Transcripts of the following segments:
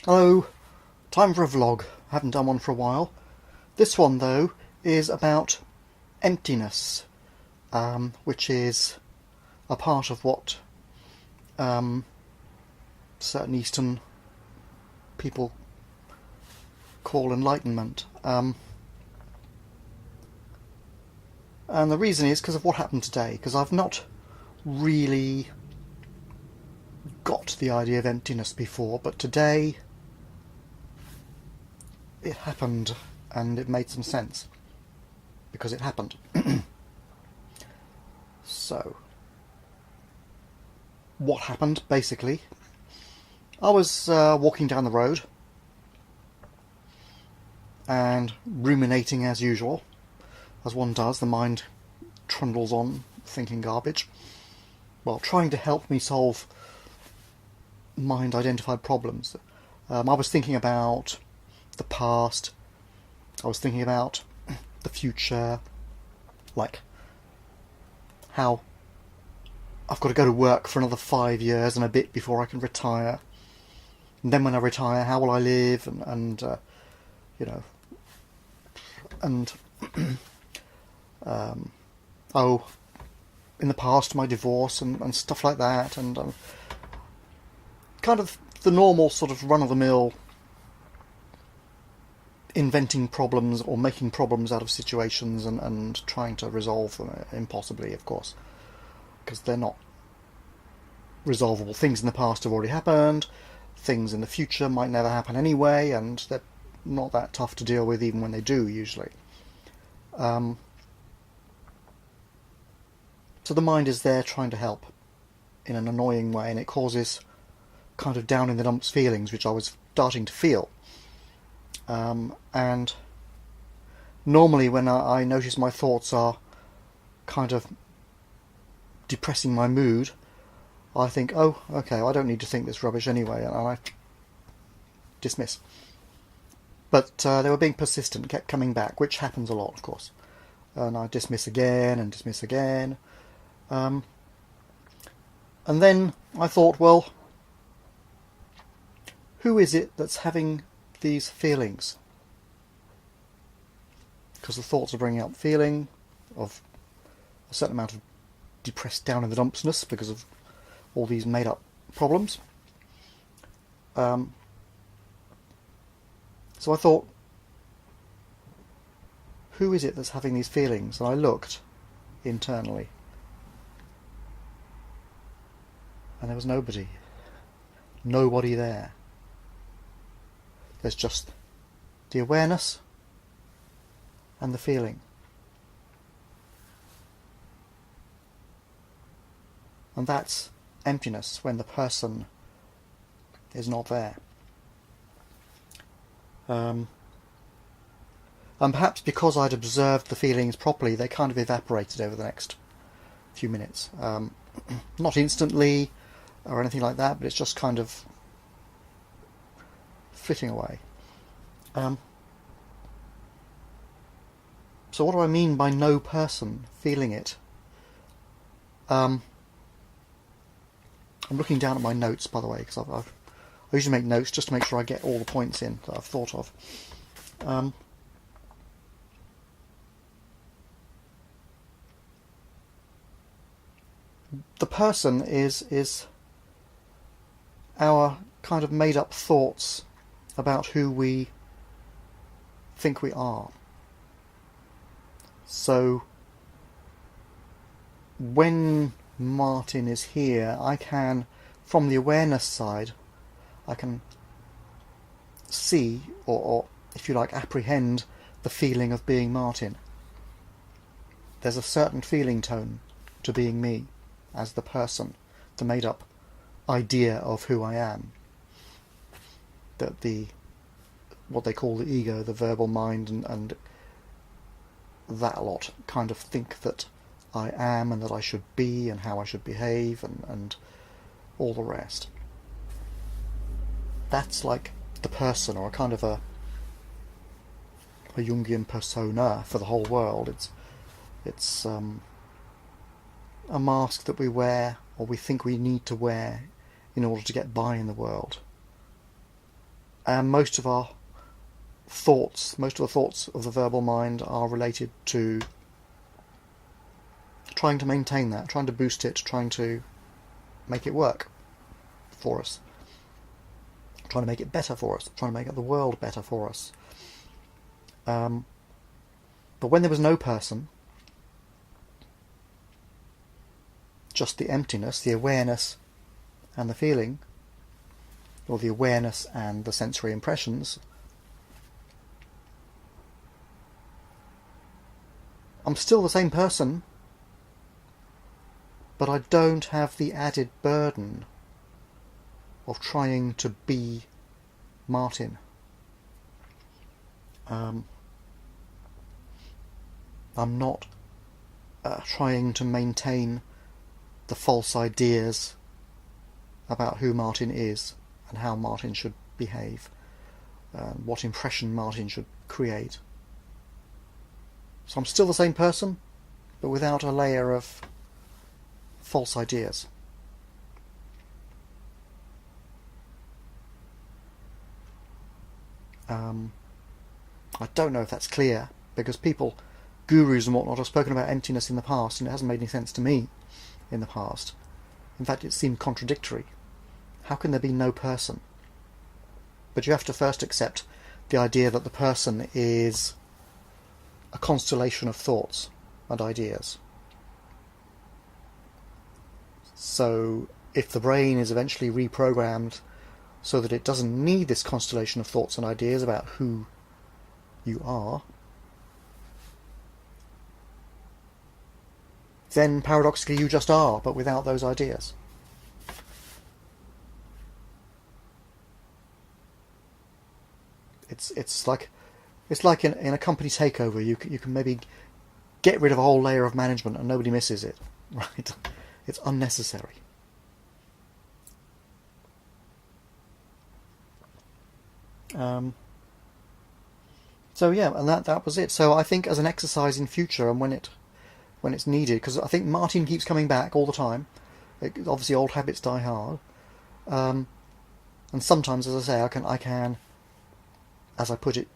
Hello, time for a vlog. Haven't done one for a while. This one though is about emptiness, which is a part of what certain Eastern people call Enlightenment. And the reason is because of what happened today, because I've not really got the idea of emptiness before, but today it happened and it made some sense because it happened. So, what happened basically? I was walking down the road and ruminating as usual, as one does. The mind trundles on, thinking garbage, well, trying to help me solve mind-identified problems. I was thinking about the past, I was thinking about the future, like how I've got to go to work for another 5 years and a bit before I can retire. And then when I retire, how will I live? And you know, and oh, in the past, my divorce and stuff like that, and kind of the normal sort of run-of-the-mill inventing problems or making problems out of situations and trying to resolve them, impossibly, of course, because they're not resolvable. Things in the past have already happened, things in the future might never happen anyway, and they're not that tough to deal with even when they do, usually. So the mind is there trying to help in an annoying way, and it causes kind of down in the dumps feelings, which I was starting to feel. And normally when I notice my thoughts are kind of depressing my mood, I think, oh, okay, I don't need to think this rubbish anyway, and I dismiss. But they were being persistent, kept coming back, which happens a lot, of course. And I dismiss again and dismiss again. And then I thought, well, who is it that's having these feelings? Because the thoughts are bringing up feeling of a certain amount of depressed down in the dumpsness because of all these made up problems. So I thought, who is it that's having these feelings? And I looked internally, and there was nobody there. There's just the awareness and the feeling. And that's emptiness, when the person is not there. And perhaps because I'd observed the feelings properly, they kind of evaporated over the next few minutes. Not instantly or anything like that, but it's just kind of flitting away. So what do I mean by no person feeling it? I'm looking down at my notes, by the way, because I usually make notes just to make sure I get all the points in that I've thought of. The person is our kind of made-up thoughts about who we think we are. So when Martin is here, I can, from the awareness side, I can see, or if you like, apprehend the feeling of being Martin. There's a certain feeling tone to being me as the person, the made-up idea of who I am. That what they call the ego, the verbal mind, and that lot kind of think that I am and that I should be and how I should behave and all the rest. That's like the person, or a kind of a Jungian persona for the whole world. It's a mask that we wear, or we think we need to wear, in order to get by in the world. And most of our thoughts, most of the thoughts of the verbal mind are related to trying to maintain that, trying to boost it, trying to make it work for us, trying to make it better for us, trying to make the world better for us. But when there was no person, just the emptiness, the awareness and the feeling, or the awareness and the sensory impressions, I'm still the same person, but I don't have the added burden of trying to be Martin. I'm not trying to maintain the false ideas about who Martin is and how Martin should behave, what impression Martin should create. So I'm still the same person, but without a layer of false ideas. I don't know if that's clear, because people, gurus and whatnot, have spoken about emptiness in the past, and it hasn't made any sense to me in the past. In fact, it seemed contradictory. How can there be no person? But you have to first accept the idea that the person is a constellation of thoughts and ideas. So if the brain is eventually reprogrammed so that it doesn't need this constellation of thoughts and ideas about who you are, then paradoxically you just are, but without those ideas. It's like in a company takeover, you can maybe get rid of a whole layer of management and nobody misses it, right? It's unnecessary. So yeah, and that was it. So I think as an exercise in future, and when it's needed, because I think Martin keeps coming back all the time. Obviously, old habits die hard, and sometimes, as I say, I can, as I put it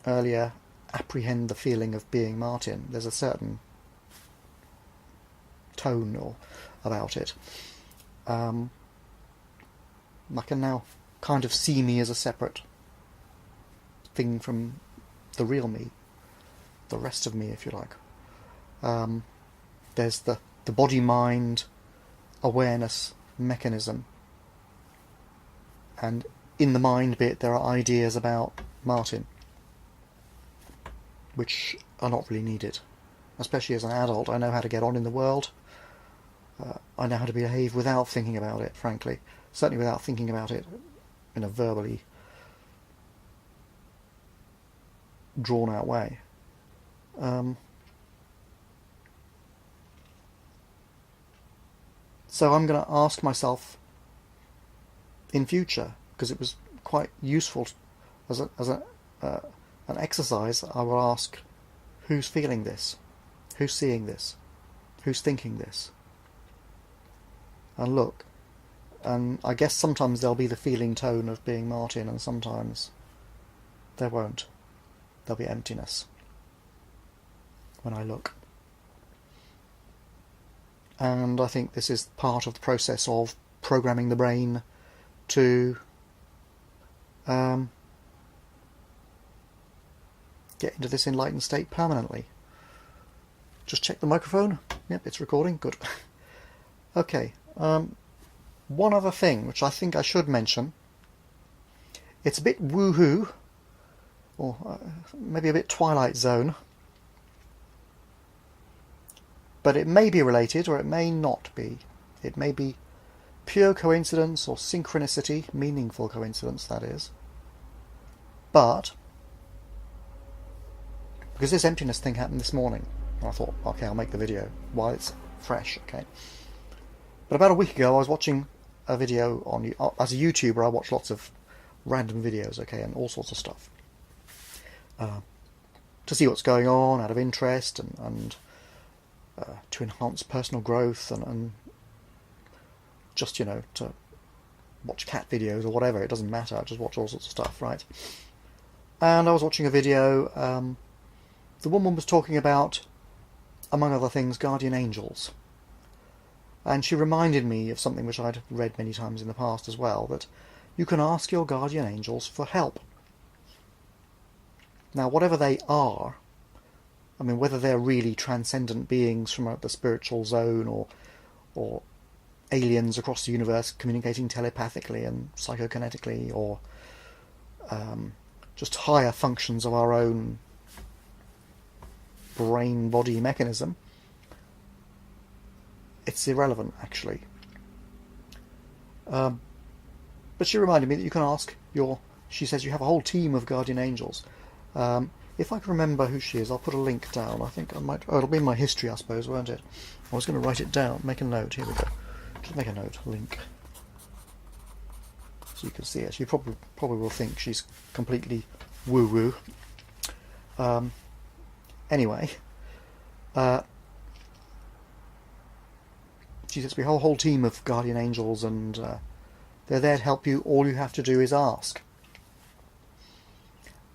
earlier, apprehend the feeling of being Martin. There's a certain tone about it. I can now kind of see me as a separate thing from the real me, the rest of me, if you like. There's the body-mind awareness mechanism, and in the mind bit there are ideas about Martin which are not really needed. Especially as an adult, I know how to get on in the world. I know how to behave without thinking about it, frankly. Certainly without thinking about it in a verbally drawn out way. So I'm going to ask myself in future, because it was quite useful as an exercise, I will ask, who's feeling this? Who's seeing this? Who's thinking this? And look, and I guess sometimes there'll be the feeling tone of being Martin, and sometimes there won't. There'll be emptiness when I look. And I think this is part of the process of programming the brain to get into this enlightened state permanently. Just check the microphone. Yep, it's recording. Good. Okay. One other thing, which I think I should mention. It's a bit woohoo, or maybe a bit Twilight Zone. But it may be related, or it may not be. It may be pure coincidence or synchronicity, meaningful coincidence, that is. But, because this emptiness thing happened this morning, I thought, okay, I'll make the video while it's fresh, okay. But about a week ago, I was watching a video on, as a YouTuber, I watch lots of random videos, okay, and all sorts of stuff. To see what's going on, out of interest, and to enhance personal growth, and just, to watch cat videos or whatever, it doesn't matter, I just watch all sorts of stuff, right? And I was watching a video, the woman was talking about, among other things, guardian angels. And she reminded me of something which I'd read many times in the past as well, that you can ask your guardian angels for help. Now, whatever they are, I mean, whether they're really transcendent beings from the spiritual zone, or aliens across the universe communicating telepathically and psychokinetically, or just higher functions of our own brain-body mechanism, it's irrelevant, actually. But she reminded me that you can ask she says you have a whole team of guardian angels. If I can remember who she is, I'll put a link down. I think I might... Oh, it'll be in my history, I suppose, won't it? I was going to write it down, make a note. Here we go. Just make a note, link. So you can see it. You probably will think she's completely woo-woo. Anyway, she says we have a whole team of guardian angels, and they're there to help you. All you have to do is ask.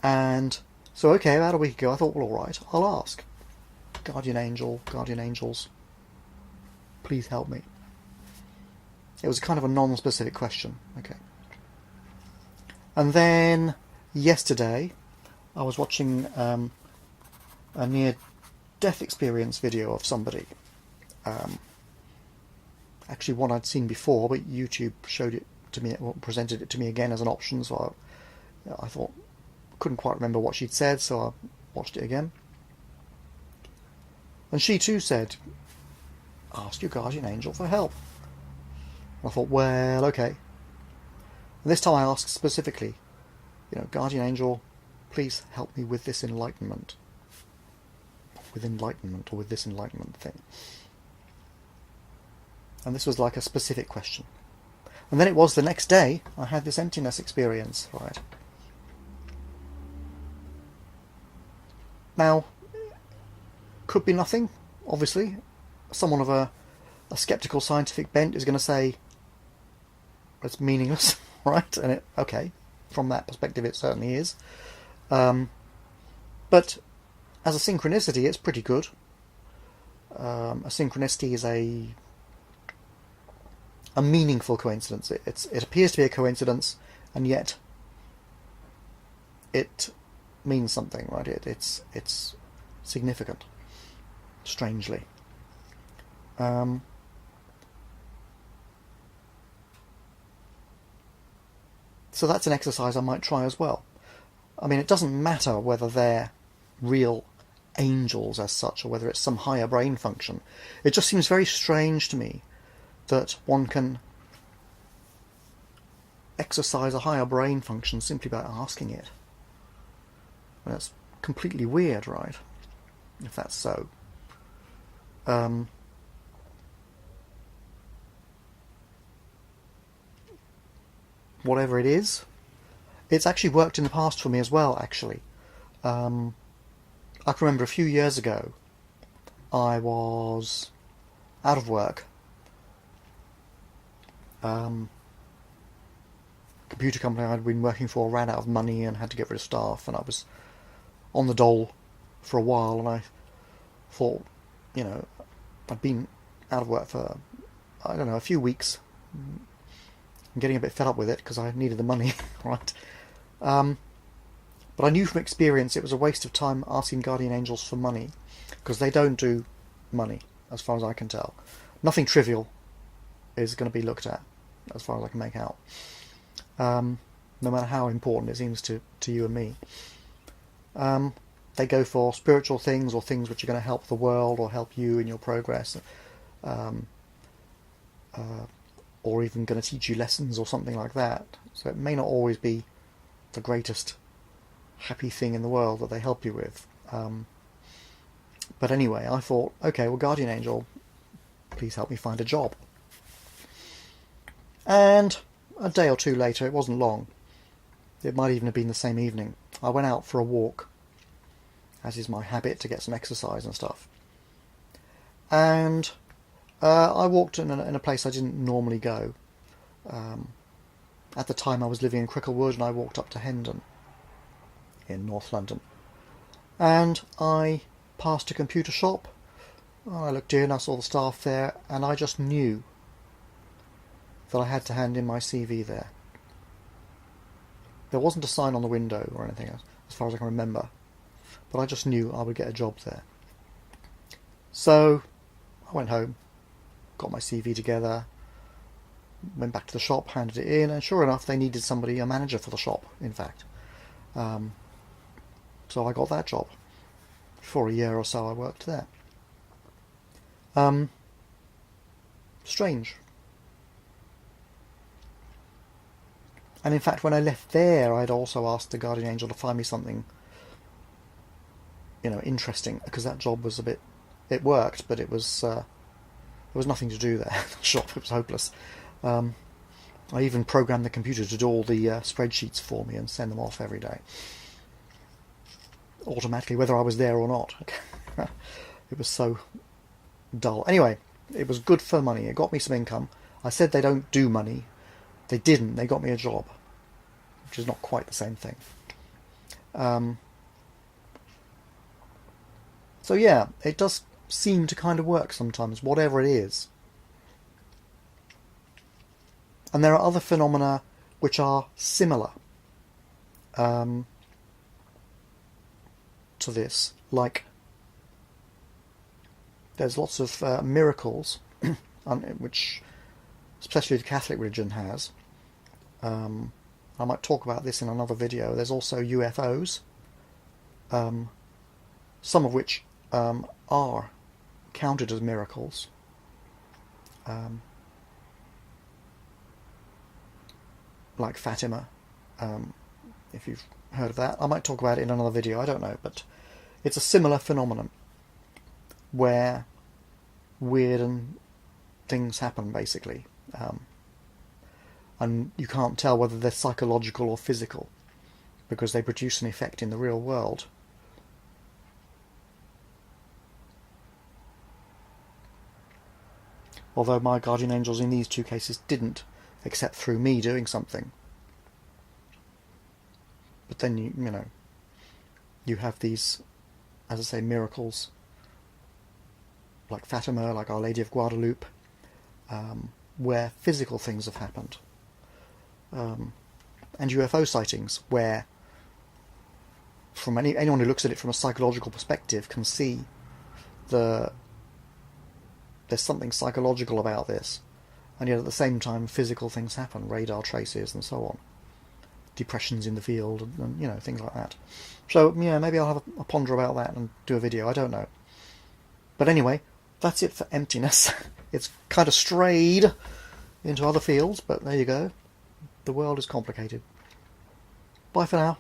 And so, okay, about a week ago, I thought, well, all right, I'll ask. Guardian angels, please help me. It was kind of a non-specific question, okay. And then yesterday, I was watching a near-death experience video of somebody. Actually, one I'd seen before, but YouTube showed it to me, presented it to me again as an option. So I thought, couldn't quite remember what she'd said, so I watched it again. And she too said, "Ask your guardian angel for help." And I thought, well, okay. And this time I asked specifically, guardian angel, please help me with this enlightenment. With enlightenment, or with this enlightenment thing. And this was like a specific question. And then it was the next day I had this emptiness experience, right? Now, could be nothing, obviously. Someone of a skeptical scientific bent is going to say it's meaningless, right? And okay, from that perspective it certainly is. But as a synchronicity, it's pretty good. A synchronicity is a meaningful coincidence. It appears to be a coincidence, and yet it means something, right? It's significant, strangely. So that's an exercise I might try as well. I mean, it doesn't matter whether they're real angels as such, or whether it's some higher brain function. It just seems very strange to me that one can exercise a higher brain function simply by asking it. Well, that's completely weird, right? If that's so. Whatever it is, it's actually worked in the past for me as well, actually. I can remember a few years ago, I was out of work. Computer company I'd been working for ran out of money and had to get rid of staff, and I was on the dole for a while, and I thought, I'd been out of work for, I don't know, a few weeks. I'm getting a bit fed up with it because I needed the money, right? But I knew from experience it was a waste of time asking guardian angels for money, because they don't do money, as far as I can tell. Nothing trivial is going to be looked at, as far as I can make out. No matter how important it seems to you and me. They go for spiritual things, or things which are going to help the world or help you in your progress, or even going to teach you lessons or something like that. So it may not always be the greatest happy thing in the world that they help you with. But anyway, I thought, okay, well, guardian angel, please help me find a job. And a day or two later, it wasn't long, it might even have been the same evening, I went out for a walk, as is my habit, to get some exercise and stuff. And I walked in a place I didn't normally go. At the time I was living in Cricklewood, and I walked up to Hendon in North London. And I passed a computer shop. I looked in, I saw the staff there, and I just knew that I had to hand in my CV there. There wasn't a sign on the window or anything, as far as I can remember, but I just knew I would get a job there. So I went home, got my CV together, went back to the shop, handed it in, and sure enough, they needed somebody, a manager for the shop, in fact. So I got that job. For a year or so I worked there. Strange. And in fact, when I left there, I'd also asked the guardian angel to find me something, interesting, because that job was it worked, but it was, there was nothing to do there. The shop, it was hopeless. I even programmed the computer to do all the spreadsheets for me and send them off every day, automatically, whether I was there or not. It was so dull. Anyway, it was good for money. It got me some income. I said they don't do money. They didn't. They got me a job, which is not quite the same thing. So yeah, it does seem to kind of work sometimes, whatever it is. And there are other phenomena which are similar to this, like there's lots of miracles, which especially the Catholic religion has. I might talk about this in another video. There's also UFOs, some of which are counted as miracles. Like Fatima, if you've heard of that. I might talk about it in another video, I don't know, but it's a similar phenomenon where weird things happen, basically. And you can't tell whether they're psychological or physical, because they produce an effect in the real world. Although my guardian angels in these two cases didn't, except through me doing something. But then you have these, as I say, miracles, like Fatima, like Our Lady of Guadalupe, where physical things have happened. And UFO sightings, where from anyone who looks at it from a psychological perspective can see there's something psychological about this, and yet at the same time physical things happen, radar traces and so on, depressions in the field, and things like that. So yeah, maybe I'll have a ponder about that and do a video, I don't know. But anyway, that's it for Emptiness. It's kind of strayed into other fields, but there you go. The world is complicated. Bye for now.